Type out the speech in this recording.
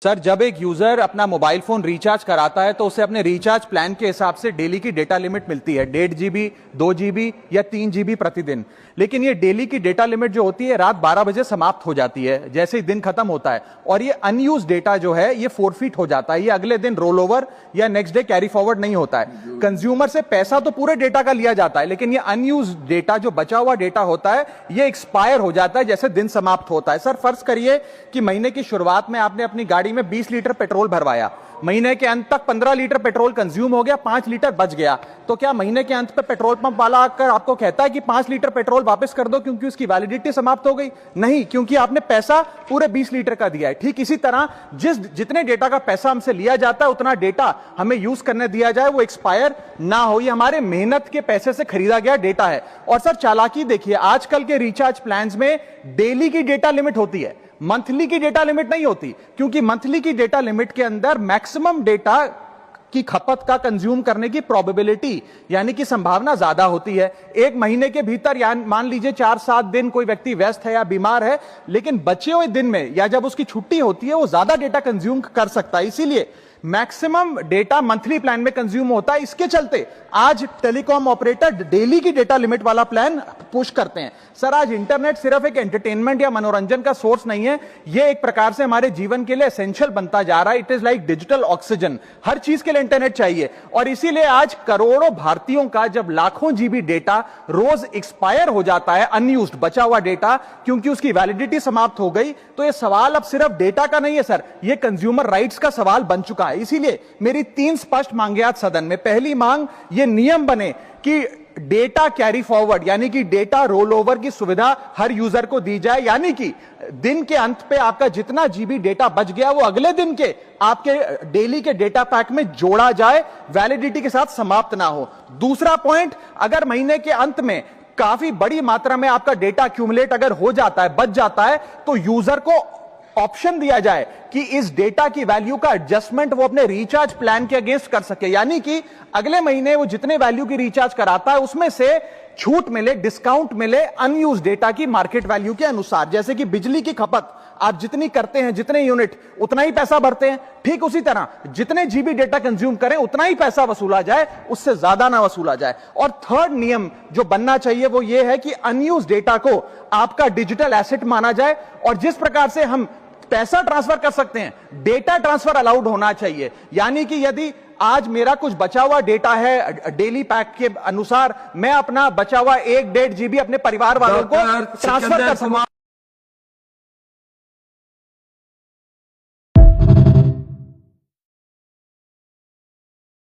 Sir, जब एक user अपना मोबाइल फोन रिचार्ज कराता है तो उसे अपने रिचार्ज प्लान के हिसाब से डेली की डेटा लिमिट मिलती है, 1.5 GB, 2 GB या 3 GB प्रतिदिन। लेकिन ये डेली की डेटा लिमिट जो होती है रात 12 बजे समाप्त हो जाती है जैसे ही दिन खत्म होता है, और ये अनयूज डेटा जो है ये फोरफिट हो जाता है, ये अगले दिन रोल ओवर या नेक्स्ट डे कैरी फॉरवर्ड नहीं होता है। कंज्यूमर से पैसा तो पूरे डेटा का लिया जाता है, लेकिन ये अनयूज डेटा जो बचा हुआ डेटा होता है ये एक्सपायर हो जाता है जैसे दिन समाप्त होता है। सर, फर्ज करिए कि महीने की शुरुआत में आपने अपनी गाड़ी में 20 लीटर पेट्रोल भरवाया, महीने के अंत तक 15 लीटर पेट्रोल कंज्यूम हो गया, 5 लीटर बच गया, तो क्या महीने के अंत पे पेट्रोल पंप वाला आकर आपको कहता है कि 5 लीटर पेट्रोल वापस कर दो क्योंकि उसकी वैलिडिटी समाप्त हो गई? नहीं, क्योंकि आपने पैसा पूरे 20 लीटर का दिया है। ठीक इसी तरह जितने डेटा का पैसा हमसे लिया जाता है उतना डेटा हमें यूज करने दिया जाए, वो एक्सपायर ना हो। ये हमारे मेहनत के पैसे से खरीदा गया डेटा है। और सर, चालाकी देखिए, आजकल के रिचार्ज प्लान्स में डेली की डेटा लिमिट होती है, मंथली की डेटा लिमिट नहीं होती, क्योंकि मंथली की डेटा लिमिट के अंदर मैक्सिमम डेटा की खपत का कंज्यूम करने की प्रोबेबिलिटी यानी कि संभावना ज्यादा होती है। एक महीने के भीतर या मान लीजिए 4-7 दिन कोई व्यक्ति व्यस्त है या बीमार है, लेकिन बचे हुए दिन में या जब उसकी छुट्टी होती है वो ज्यादा डेटा कंज्यूम कर सकता है। इसीलिए मैक्सिमम डेटा मंथली प्लान में कंज्यूम होता है। इसके चलते आज टेलीकॉम ऑपरेटर डेली की डेटा लिमिट वाला प्लान पुश करते हैं। सर, आज इंटरनेट सिर्फ एक एंटरटेनमेंट या मनोरंजन का सोर्स नहीं है, यह एक प्रकार से हमारे जीवन के लिए एसेंशियल बनता जा रहा है। It is like digital oxygen, हर चीज के लिए इंटरनेट चाहिए। और इसीलिए आज करोड़ों भारतीयों का जब लाखों जीबी डेटा रोज एक्सपायर हो जाता है, अनयूज्ड बचा हुआ डेटा, क्योंकि उसकी वैलिडिटी समाप्त हो गई, तो यह सवाल अब सिर्फ डेटा का नहीं है सर, यह कंज्यूमर राइट्स का सवाल बन चुका है। इसीलिए मेरी 3 स्पष्ट मांगे आज सदन में। पहली मांग, ये नियम बने कि डेटा कैरी फॉरवर्ड यानी कि डेटा रोल ओवर की सुविधा हर यूजर को दी जाए, यानी कि दिन के अंत पे आपका जितना जीबी डेटा बच गया वो अगले दिन के आपके डेली के डेटा पैक में जोड़ा जाए, वैलिडिटी के साथ समाप्त ना हो। दूसरा पॉइंट, अगर महीने के अंत में काफी बड़ी मात्रा में आपका डेटा एक्यूमुलेट अगर हो जाता है, बच जाता है, तो यूजर को ऑप्शन दिया जाए कि इस डेटा की वैल्यू का एडजस्टमेंट वो अपने रिचार्ज प्लान के अगेंस्ट कर सके, यानी कि अगले महीने वो जितने वैल्यू की रिचार्ज कराता है उसमें से छूट मिले, डिस्काउंट मिले अनयूज डेटा की मार्केट वैल्यू के अनुसार। जैसे कि बिजली की खपत आप जितनी करते हैं, जितने यूनिट, उतना ही पैसा भरते हैं, ठीक उसी तरह जितने जीबी डेटा कंज्यूम करें उतना ही पैसा वसूला जाए, उससे ज्यादा ना वसूला जाए। और थर्ड नियम जो बनना चाहिए वो ये है कि अनयूज डेटा को आपका डिजिटल एसेट माना जाए, और जिस प्रकार से हम पैसा ट्रांसफर कर सकते हैं, डेटा ट्रांसफर अलाउड होना चाहिए। यानी कि यदि आज मेरा कुछ बचा हुआ डेटा है डेली पैक के अनुसार, मैं अपना बचा हुआ 1-1.5 GB अपने परिवार वालों को ट्रांसफर कर सकूं।